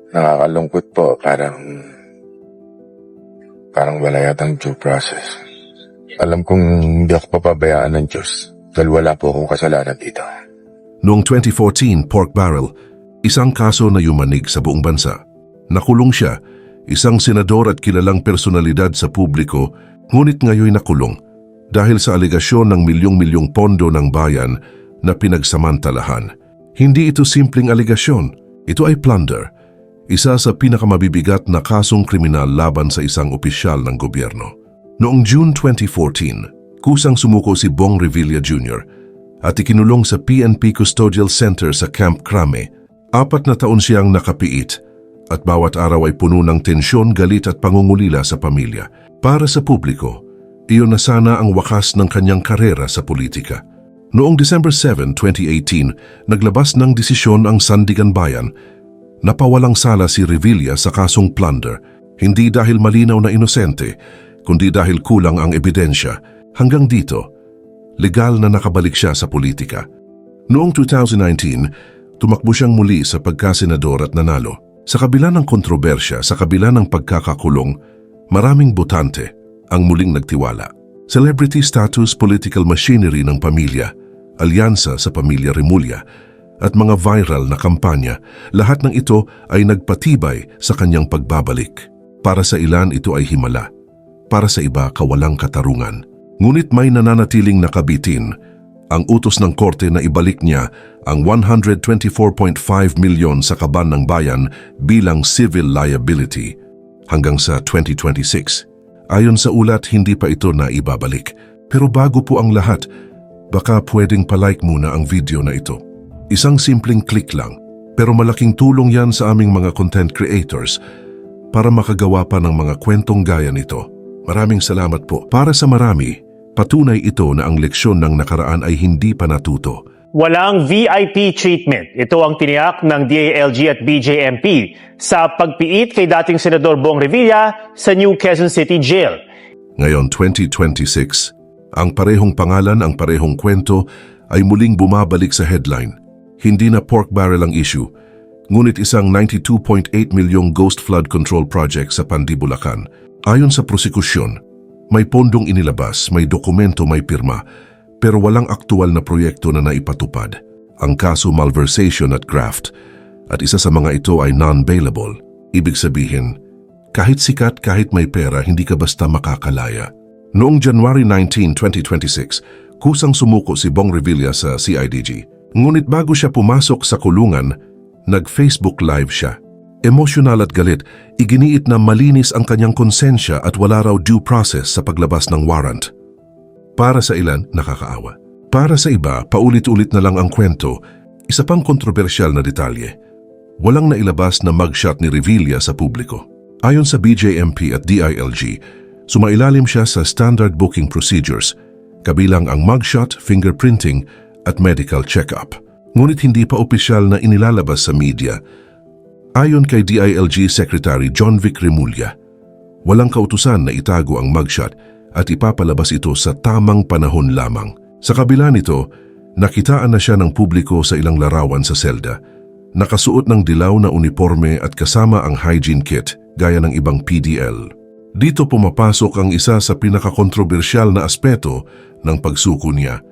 Nakakalungkot po, parang wala yatang due process. Alam kong hindi ako papabayaan ng Diyos dahil wala po akong kasalanan dito. Noong 2014, pork barrel, isang kaso na yumanig sa buong bansa. Nakulong siya, isang senador at kilalang personalidad sa publiko, ngunit ngayon nakulong dahil sa alegasyon ng milyong-milyong pondo ng bayan na pinagsamantalahan. Hindi ito simpleng alegasyon, ito ay plunder, isa sa pinakamabibigat na kasong kriminal laban sa isang opisyal ng gobyerno. Noong June 2014, kusang sumuko si Bong Revilla Jr. at ikinulong sa PNP Custodial Center sa Camp Crame. 4 na taon siyang nakapiit at bawat araw ay puno ng tensyon, galit at pangungulila sa pamilya. Para sa publiko, iyon na sana ang wakas ng kanyang karera sa politika. Noong December 7, 2018, naglabas ng desisyon ang Sandigan Bayan. Napawalang sala si Revilla sa kasong plunder, hindi dahil malinaw na inosente, kundi dahil kulang ang ebidensya. Hanggang dito, legal na nakabalik siya sa politika. Noong 2019, tumakbo siyang muli sa pagkasenador at nanalo. Sa kabila ng kontrobersya, sa kabila ng pagkakakulong, maraming botante ang muling nagtiwala. Celebrity status, political machinery ng pamilya, alyansa sa pamilya Remulla, at mga viral na kampanya, lahat ng ito ay nagpatibay sa kanyang pagbabalik. Para sa ilan ito ay himala, para sa iba kawalang katarungan. Ngunit may nananatiling nakabitin, ang utos ng korte na ibalik niya ang 124.5 milyon sa kaban ng bayan bilang civil liability hanggang sa 2026. Ayon sa ulat, hindi pa ito na ibabalik. Pero bago po ang lahat, baka pwedeng palike muna ang video na ito. Isang simpleng click lang, pero malaking tulong yan sa aming mga content creators para makagawa pa ng mga kwentong gaya nito. Maraming salamat po. Para sa marami, patunay ito na ang leksyon ng nakaraan ay hindi pa natuto. Walang VIP treatment. Ito ang tiniyak ng DILG at BJMP sa pagpiit kay dating Senador Bong Revilla sa New Quezon City Jail. Ngayon 2026, ang parehong pangalan, ang parehong kwento ay muling bumabalik sa headline. Hindi na pork barrel ang issue, ngunit isang 92.8 milyong ghost flood control project sa Pandi, Bulacan. Ayon sa prosekusyon, may pondong inilabas, may dokumento, may pirma, pero walang aktual na proyekto na naipatupad. Ang kaso malversation at graft, at isa sa mga ito ay non-bailable. Ibig sabihin, kahit sikat, kahit may pera, hindi ka basta makakalaya. Noong January 19, 2026, kusang sumuko si Bong Revilla sa CIDG. Ngunit bago siya pumasok sa kulungan, nag-Facebook Live siya. Emosyonal at galit, iginiit na malinis ang kanyang konsensya at wala raw due process sa paglabas ng warrant. Para sa ilan, nakakaawa. Para sa iba, paulit-ulit na lang ang kwento. Isa pang kontrobersyal na detalye. Walang nailabas na mugshot ni Revilla sa publiko. Ayon sa BJMP at DILG, sumailalim siya sa standard booking procedures, kabilang ang mugshot, fingerprinting, at medical check-up. Ngunit hindi pa opisyal na inilalabas sa media. Ayon kay DILG Secretary John Vic Remulla, walang kautusan na itago ang mugshot at ipapalabas ito sa tamang panahon lamang. Sa kabila nito, nakitaan na siya ng publiko sa ilang larawan sa selda, nakasuot ng dilaw na uniforme at kasama ang hygiene kit gaya ng ibang PDL. Dito pumapasok ang isa sa pinakakontrobersyal na aspeto ng pagsuko niya.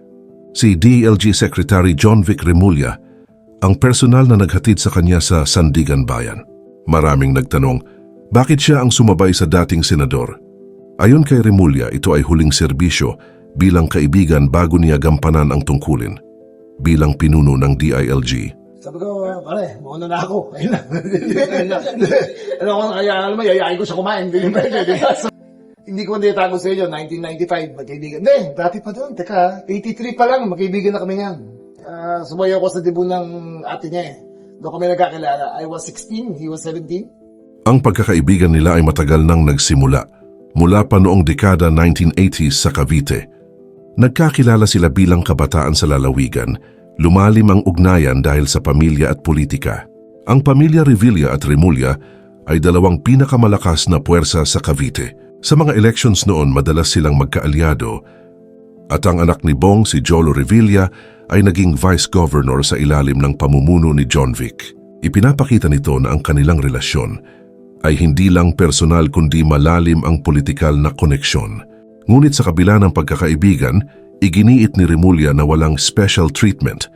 Si DILG Secretary John Vic Remulla, ang personal na naghatid sa kanya sa Sandigan Bayan. Maraming nagtanong, bakit siya ang sumabay sa dating senador? Ayon kay Remulla, ito ay huling serbisyo bilang kaibigan bago niya gampanan ang tungkulin bilang pinuno ng DILG. Sabi ko, pare, mauna na ako. Ayun na. Ano ako, kaya alam mo, yayain ko siya kumain. Hindi ko hindi tago sa inyo, 1995, magkaibigan. Hindi, dati pa doon. Teka, 83 pa lang, magkaibigan na kami yan. Sumayaw ko sa debut ng ate niya eh. Doon kami nagkakilala. I was 16, he was 17. Ang pagkakaibigan nila ay matagal nang nagsimula, mula pa noong dekada 1980s sa Cavite. Nagkakilala sila bilang kabataan sa lalawigan, lumalim ang ugnayan dahil sa pamilya at politika. Ang pamilya Revilla at Remulla ay dalawang pinakamalakas na puwersa sa Cavite. Sa mga elections noon, madalas silang magkaalyado at ang anak ni Bong, si Jolo Revilla, ay naging vice governor sa ilalim ng pamumuno ni John Vic. Ipinapakita nito na ang kanilang relasyon ay hindi lang personal kundi malalim ang politikal na koneksyon. Ngunit sa kabila ng pagkakaibigan, iginiit ni Remulla na walang special treatment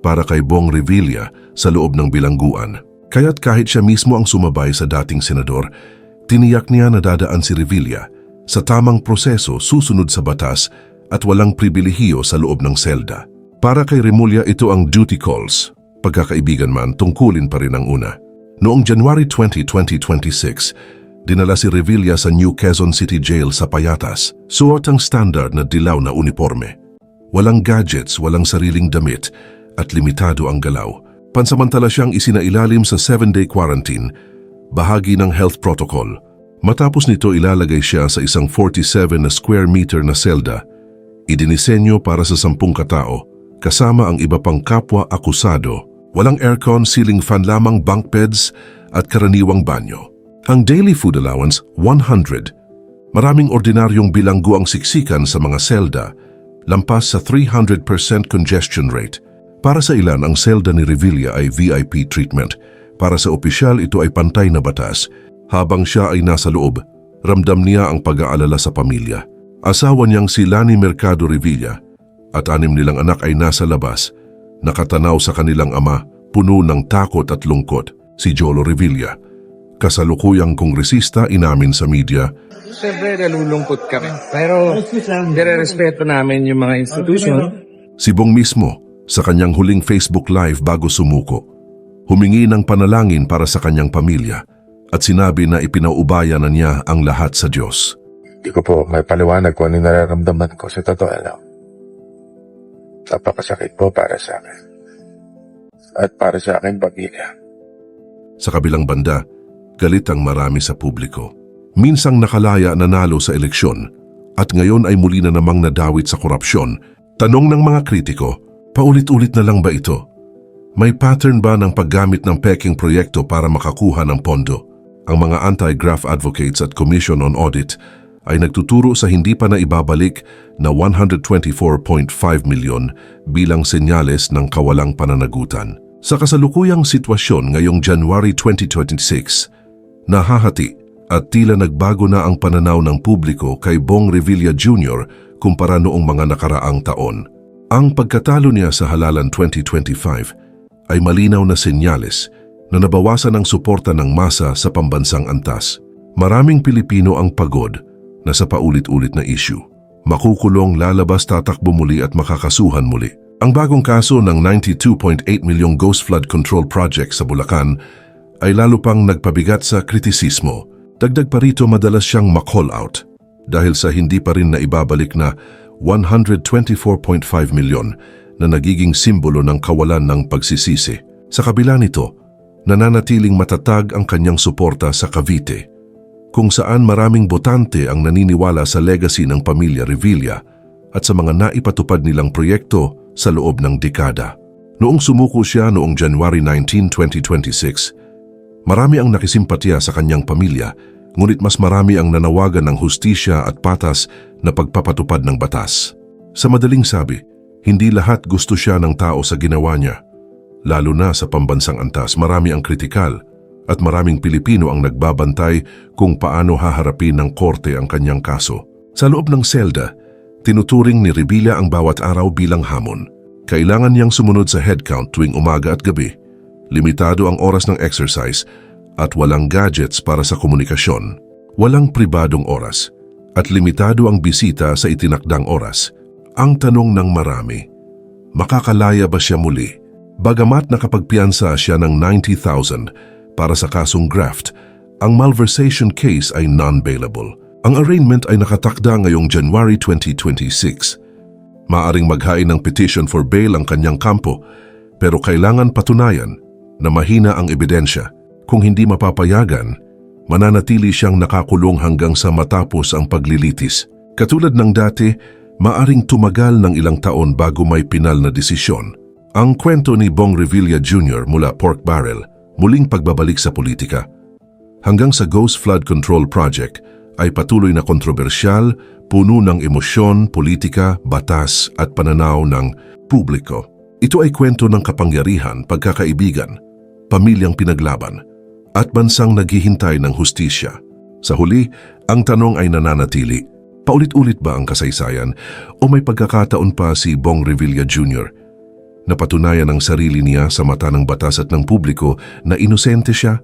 para kay Bong Revilla sa loob ng bilangguan. Kaya't kahit siya mismo ang sumabay sa dating senador, tiniyak niya na dadaan si Revilla sa tamang proseso susunod sa batas at walang pribilehiyo sa loob ng selda. Para kay Remulla ito ang duty calls. Pagkakaibigan man, tungkulin pa rin ang una. Noong January 20, 2026, dinala si Revilla sa New Quezon City Jail sa Payatas. Suot ang standard na dilaw na uniforme. Walang gadgets, walang sariling damit at limitado ang galaw. Pansamantala siyang isinailalim sa 7-day quarantine, bahagi ng health protocol. Matapos nito ilalagay siya sa isang 47 na square meter na selda, idinisenyo para sa 10 katao, kasama ang iba pang kapwa akusado. Walang aircon, ceiling fan lamang, bunk beds at karaniwang banyo. Ang daily food allowance, 100. Maraming ordinaryong bilanggo ang siksikan sa mga selda, lampas sa 300% congestion rate. Para sa ilan, ang selda ni Revilla ay VIP treatment. Para sa opisyal, ito ay pantay na batas. Habang siya ay nasa loob, ramdam niya ang pag-aalala sa pamilya. Asawa niyang si Lani Mercado Revilla at 6 nilang anak ay nasa labas, nakatanaw sa kanilang ama, puno ng takot at lungkot, si Jolo Revilla. Kasalukuyang kongresista inamin sa media, Siyempre, nalulungkot kami. Pero, nire-respeto namin yung mga institusyon. Si Bong mismo, sa kanyang huling Facebook Live bago sumuko, humingi ng panalangin para sa kanyang pamilya at sinabi na ipinaubaya na niya ang lahat sa Diyos. Hindi ko po may paliwanag kung anong nararamdaman ko sa totoo lang. Napakasakit po para sa akin. At para sa aking pamilya. Sa kabilang banda, galit ang marami sa publiko. Minsang nakalaya nanalo sa eleksyon at ngayon ay muli na namang nadawit sa korupsyon. Tanong ng mga kritiko, paulit-ulit na lang ba ito? May pattern ba ng paggamit ng peking proyekto para makakuha ng pondo? Ang mga anti-graft advocates at Commission on Audit ay nagtuturo sa hindi pa na ibabalik na 124.5 milyon bilang senyales ng kawalang pananagutan. Sa kasalukuyang sitwasyon ngayong January 2026, nahahati at tila nagbago na ang pananaw ng publiko kay Bong Revilla Jr. kumpara noong mga nakaraang taon. Ang pagkatalo niya sa halalan 2025 ay malinaw na senyales na nabawasan ang suporta ng masa sa pambansang antas. Maraming Pilipino ang pagod na sa paulit-ulit na issue. Makukulong, lalabas, tatakbo muli at makakasuhan muli. Ang bagong kaso ng 92.8 milyong Ghost Flood Control Project sa Bulacan ay lalo pang nagpabigat sa kritisismo. Dagdag pa rito madalas siyang ma-call out dahil sa hindi pa rin na ibabalik na 124.5 milyon na nagiging simbolo ng kawalan ng pagsisisi. Sa kabila nito, nananatiling matatag ang kanyang suporta sa Cavite, kung saan maraming botante ang naniniwala sa legacy ng pamilya Revilla at sa mga naipatupad nilang proyekto sa loob ng dekada. Noong sumuko siya noong January 19, 2026, marami ang nakisimpatya sa kanyang pamilya, ngunit mas marami ang nanawagan ng hustisya at patas na pagpapatupad ng batas. Sa madaling sabi, hindi lahat gusto siya ng tao sa ginawa niya. Lalo na sa pambansang antas, marami ang kritikal at maraming Pilipino ang nagbabantay kung paano haharapin ng korte ang kanyang kaso. Sa loob ng selda, tinuturing ni Revilla ang bawat araw bilang hamon. Kailangan niyang sumunod sa head count tuwing umaga at gabi. Limitado ang oras ng exercise at walang gadgets para sa komunikasyon. Walang pribadong oras at limitado ang bisita sa itinakdang oras. Ang tanong ng marami, makakalaya ba siya muli? Bagamat nakapagpiyansa siya ng 90,000 para sa kasong graft, ang malversation case ay non-bailable. Ang arraignment ay nakatakda ngayong January 2026. Maaring maghain ng petition for bail ang kanyang kampo, pero kailangan patunayan na mahina ang ebidensya. Kung hindi mapapayagan, mananatili siyang nakakulong hanggang sa matapos ang paglilitis. Katulad ng dati, maaring tumagal ng ilang taon bago may pinal na desisyon. Ang kwento ni Bong Revilla Jr. mula Pork Barrel, muling pagbabalik sa politika. Hanggang sa Ghost Flood Control Project ay patuloy na kontrobersyal, puno ng emosyon, politika, batas at pananaw ng publiko. Ito ay kwento ng kapangyarihan, pagkakaibigan pamilyang pinaglaban, at bansang naghihintay ng hustisya. Sa huli, ang tanong ay nananatili. Paulit-ulit ba ang kasaysayan o may pagkakataon pa si Bong Revilla Jr. na patunayan ang sarili niya sa mata ng batas at ng publiko na inosente siya